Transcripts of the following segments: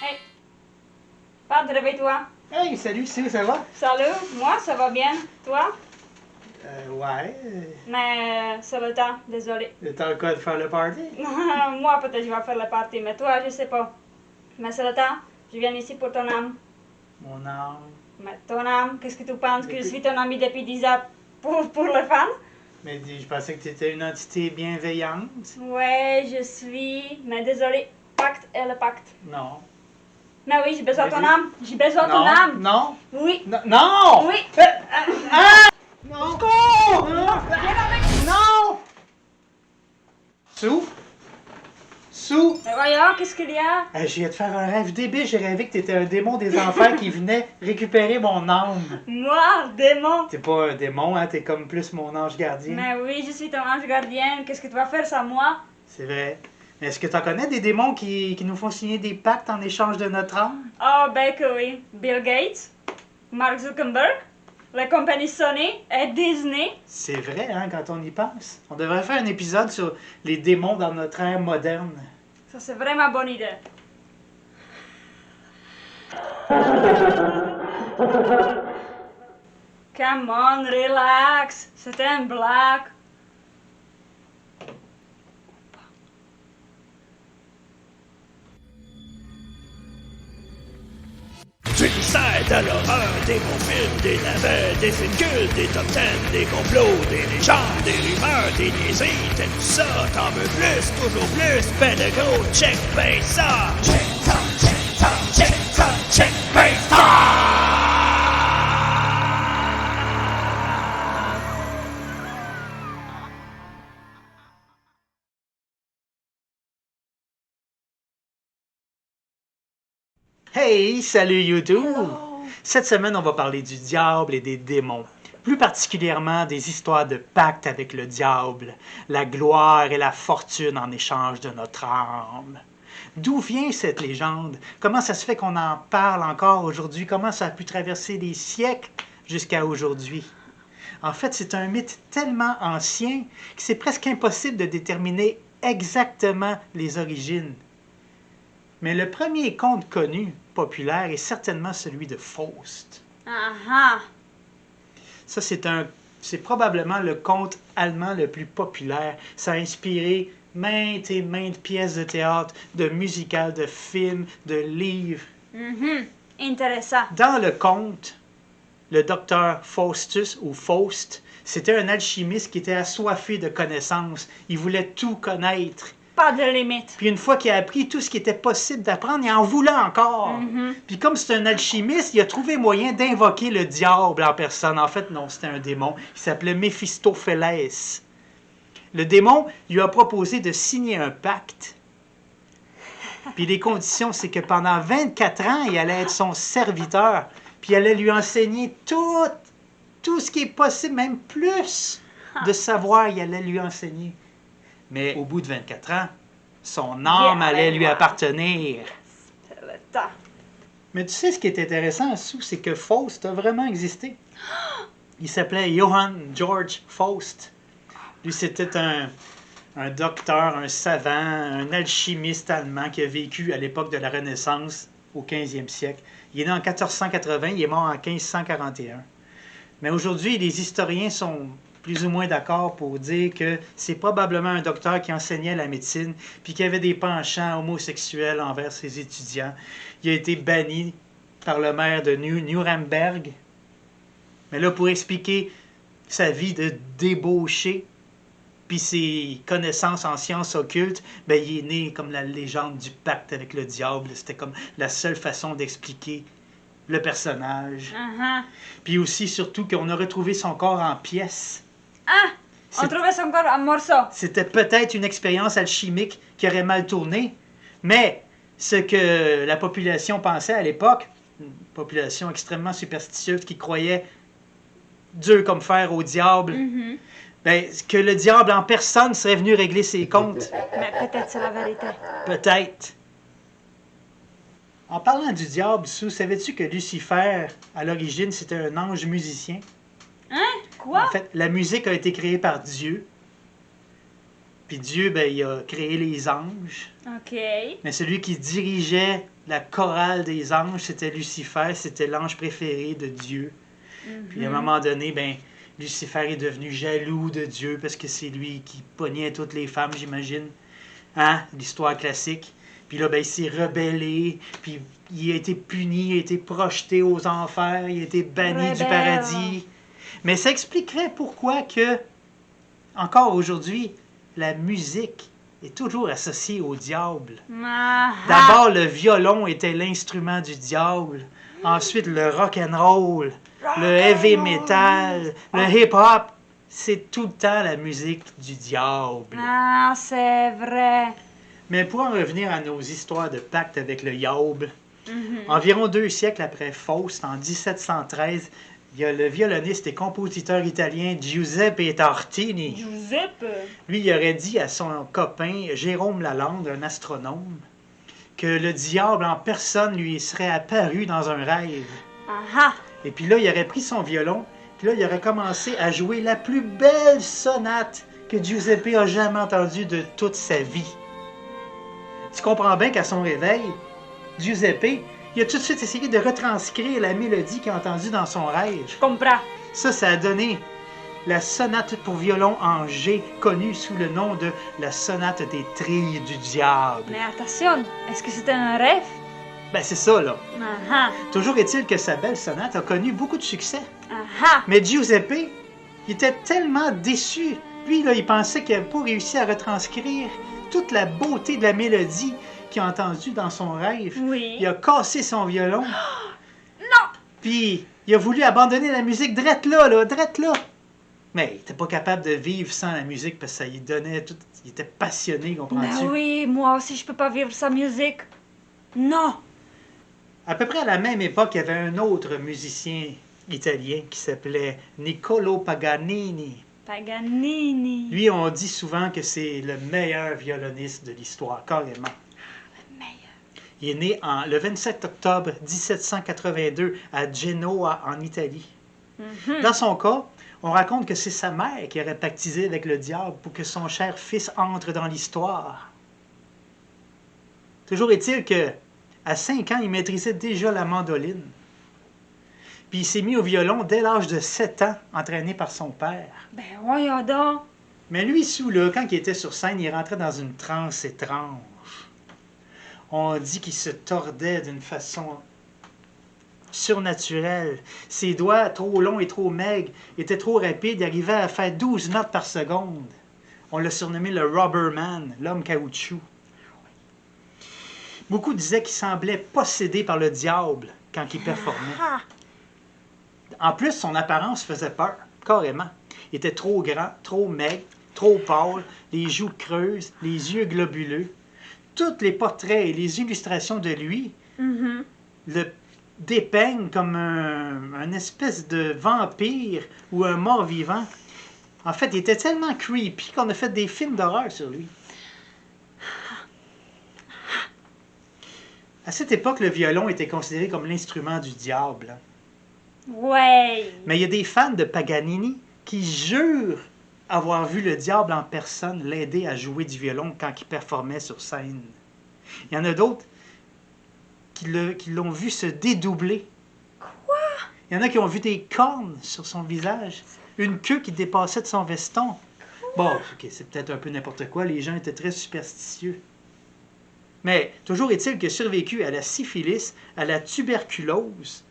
Hey, Pat, réveille-toi. Hey, salut, ça va? Salut, moi ça va bien. Toi? Ouais. Mais c'est le temps, désolé. T'as le cas de faire le party? Moi peut-être je vais faire la partie, mais toi je sais pas. Mais c'est le temps, je viens ici pour ton âme. Mon âme. Mais ton âme, qu'est-ce que tu penses que je suis ton ami depuis 10 ans pour le fan? Mais je pensais que tu étais une entité bienveillante. Ouais, je suis. Mais désolé, pacte est le pacte. Non. Mais oui, j'ai besoin de ton Vas-y. âme. J'ai besoin de ton Non. âme. Non. Oui. Non. Non! Oui. Non! Cours! Non! Viens avec. Non! Sue? Sue? Mais voyons, qu'est-ce qu'il y a? Je viens de faire un rêve débile. J'ai rêvé que t'étais un démon des enfers qui venait récupérer mon âme. Moi, démon. T'es pas un démon, hein? T'es comme plus mon ange gardien. Mais oui, je suis ton ange gardien. Qu'est-ce que tu vas faire sans moi? C'est vrai. Mais est-ce que t'en connais des démons qui nous font signer des pactes en échange de notre âme? Oh, ben que oui. Bill Gates, Mark Zuckerberg, la compagnie Sony et Disney. C'est vrai, hein, quand on y pense. On devrait faire un épisode sur les démons dans notre ère moderne. Ça, c'est vraiment bonne idée. Come on, relax. C'était une blague. Suicide à l'horreur, des bons films, des navets, des films cultes, des top 10, des complots, des légendes, des rumeurs, des niaiseries, t'aimes ça, t'en veux plus, toujours plus, ben de gros, check ben ça! Check ça, check ça, check ça, check ben ça! Hey, salut YouTube! Hello. Cette semaine, on va parler du diable et des démons. Plus particulièrement des histoires de pacte avec le diable, la gloire et la fortune en échange de notre âme. D'où vient cette légende? Comment ça se fait qu'on en parle encore aujourd'hui? Comment ça a pu traverser des siècles jusqu'à aujourd'hui? En fait, c'est un mythe tellement ancien que c'est presque impossible de déterminer exactement les origines. Mais le premier conte connu, populaire, est certainement celui de Faust. Ah ah. Ça, c'est probablement le conte allemand le plus populaire. Ça a inspiré maintes et maintes pièces de théâtre, de musicales, de films, de livres. Intéressant. Dans le conte, le docteur Faustus ou Faust, c'était un alchimiste qui était assoiffé de connaissances. Il voulait tout connaître. Pas de limite. Puis une fois qu'il a appris tout ce qui était possible d'apprendre, il en voulait encore. Puis comme c'est un alchimiste, il a trouvé moyen d'invoquer le diable en personne. En fait, non, c'était un démon. Il s'appelait Méphistophélès. Le démon lui a proposé de signer un pacte. Puis les conditions, c'est que pendant 24 ans, il allait être son serviteur. Puis il allait lui enseigner tout ce qui est possible, même plus de savoir, il allait lui enseigner. Mais au bout de 24 ans, son âme allait lui appartenir. C'est le temps. Mais tu sais ce qui est intéressant, Sue, c'est que Faust a vraiment existé. Il s'appelait Johann George Faust. Lui, c'était un docteur, un savant, un alchimiste allemand qui a vécu à l'époque de la Renaissance, au 15e siècle. Il est né en 1480, il est mort en 1541. Mais aujourd'hui, les historiens sont plus ou moins d'accord pour dire que c'est probablement un docteur qui enseignait la médecine puis qui avait des penchants homosexuels envers ses étudiants. Il a été banni par le maire de Nuremberg. Mais là, pour expliquer sa vie de débauché puis ses connaissances en sciences occultes, ben, il est né comme la légende du pacte avec le diable. C'était comme la seule façon d'expliquer le personnage. Puis aussi, surtout, qu'on a retrouvé son corps en pièces. Ah! On trouvait son corps en morceaux. C'était peut-être une expérience alchimique qui aurait mal tourné, mais ce que la population pensait à l'époque, une population extrêmement superstitieuse qui croyait dur comme fer au diable, ben, que le diable en personne serait venu régler ses comptes. Mais peut-être c'est la vérité. Peut-être. En parlant du diable, Sue, savais-tu que Lucifer, à l'origine, c'était un ange musicien? Hein? Quoi? En fait, la musique a été créée par Dieu. Puis Dieu, ben, il a créé les anges. Ok. Mais celui qui dirigeait la chorale des anges, c'était Lucifer, c'était l'ange préféré de Dieu. Puis à un moment donné, ben, Lucifer est devenu jaloux de Dieu parce que c'est lui qui pognait toutes les femmes, j'imagine. Hein? L'histoire classique. Puis là, ben, il s'est rebellé, puis il a été puni, il a été projeté aux enfers, il a été banni du paradis. Mais ça expliquerait pourquoi que, encore aujourd'hui, la musique est toujours associée au diable. D'abord, le violon était l'instrument du diable. Ensuite, le rock and roll, le heavy metal, le hip-hop, c'est tout le temps la musique du diable. Ah, c'est vrai. Mais pour en revenir à nos histoires de pacte avec le diable, environ 2 siècles après Faust, en 1713, il y a le violoniste et compositeur italien Giuseppe Tartini. Giuseppe. Lui, il aurait dit à son copain Jérôme Lalande, un astronome, que le diable en personne lui serait apparu dans un rêve. Aha. Et puis là, il aurait pris son violon, puis là, il aurait commencé à jouer la plus belle sonate que Giuseppe a jamais entendue de toute sa vie. Tu comprends bien qu'à son réveil, Giuseppe, il a tout de suite essayé de retranscrire la mélodie qu'il a entendue dans son rêve. Je comprends. Ça a donné la sonate pour violon en G, connue sous le nom de la sonate des trilles du diable. Mais attention, est-ce que c'était un rêve? Ben c'est ça, là. Aha. Toujours est-il que sa belle sonate a connu beaucoup de succès. Aha. Mais Giuseppe, il était tellement déçu. Lui, là, il pensait qu'il n'avait pas réussi à retranscrire toute la beauté de la mélodie qu'il a entendue dans son rêve. Oui. Il a cassé son violon. Non! Puis, il a voulu abandonner la musique drette là, drette là. Mais il n'était pas capable de vivre sans la musique parce que ça lui donnait tout... Il était passionné, comprends-tu? Ben oui, moi aussi je peux pas vivre sans musique. Non! À peu près à la même époque, il y avait un autre musicien italien qui s'appelait Niccolo Paganini. Paganini. Lui, on dit souvent que c'est le meilleur violoniste de l'histoire, carrément. Le meilleur. Il est né le 27 octobre 1782 à Genoa, en Italie. Dans son cas, on raconte que c'est sa mère qui aurait pactisé avec le diable pour que son cher fils entre dans l'histoire. Toujours est-il que à 5 ans, il maîtrisait déjà la mandoline. Puis il s'est mis au violon dès l'âge de 7 ans, entraîné par son père. Ben voyons donc. Mais lui, là, quand il était sur scène, il rentrait dans une transe étrange. On dit qu'il se tordait d'une façon surnaturelle. Ses doigts, trop longs et trop maigres, étaient trop rapides. Il arrivait à faire 12 notes par seconde. On l'a surnommé le Rubber Man, l'homme caoutchouc. Beaucoup disaient qu'il semblait possédé par le diable quand il performait. Ah. En plus, son apparence faisait peur, carrément. Il était trop grand, trop maigre, trop pâle, les joues creuses, les yeux globuleux. Tous les portraits et les illustrations de lui le dépeignent comme un espèce de vampire ou un mort-vivant. En fait, il était tellement creepy qu'on a fait des films d'horreur sur lui. À cette époque, le violon était considéré comme l'instrument du diable. Ouais. Mais il y a des fans de Paganini qui jurent avoir vu le diable en personne l'aider à jouer du violon quand il performait sur scène. Il y en a d'autres qui l'ont vu se dédoubler. Quoi? Il y en a qui ont vu des cornes sur son visage, une queue qui dépassait de son veston. Bon, ok, c'est peut-être un peu n'importe quoi, les gens étaient très superstitieux. Mais toujours est-il qu'il a survécu à la syphilis, à la tuberculose.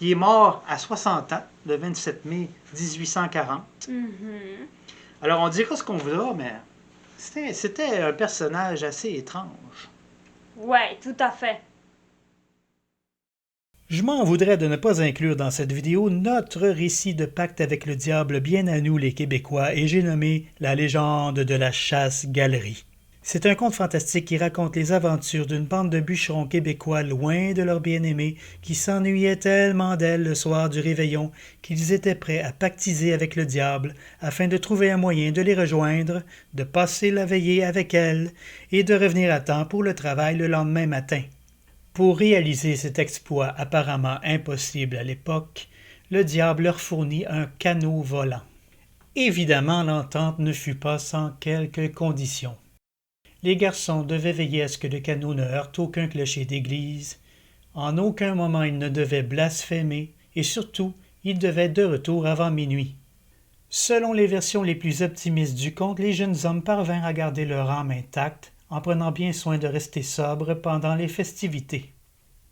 Il est mort à 60 ans, le 27 mai 1840. Alors on dira ce qu'on voudra, mais c'était un personnage assez étrange. Ouais, tout à fait. Je m'en voudrais de ne pas inclure dans cette vidéo notre récit de pacte avec le diable bien à nous les Québécois et j'ai nommé La légende de la chasse-galerie. C'est un conte fantastique qui raconte les aventures d'une bande de bûcherons québécois loin de leur bien-aimé qui s'ennuyaient tellement d'elle le soir du réveillon qu'ils étaient prêts à pactiser avec le diable afin de trouver un moyen de les rejoindre, de passer la veillée avec elle et de revenir à temps pour le travail le lendemain matin. Pour réaliser cet exploit apparemment impossible à l'époque, le diable leur fournit un canot volant. Évidemment, l'entente ne fut pas sans quelques conditions. Les garçons devaient veiller à ce que le canot ne heurte aucun clocher d'église. En aucun moment ils ne devaient blasphémer, et surtout, ils devaient être de retour avant minuit. Selon les versions les plus optimistes du conte, les jeunes hommes parvinrent à garder leur âme intacte, en prenant bien soin de rester sobres pendant les festivités.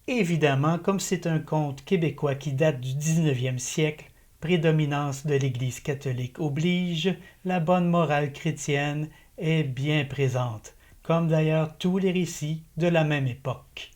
Évidemment, comme c'est un conte québécois qui date du 19e siècle, prédominance de l'Église catholique oblige, la bonne morale chrétienne est bien présente, comme d'ailleurs tous les récits de la même époque.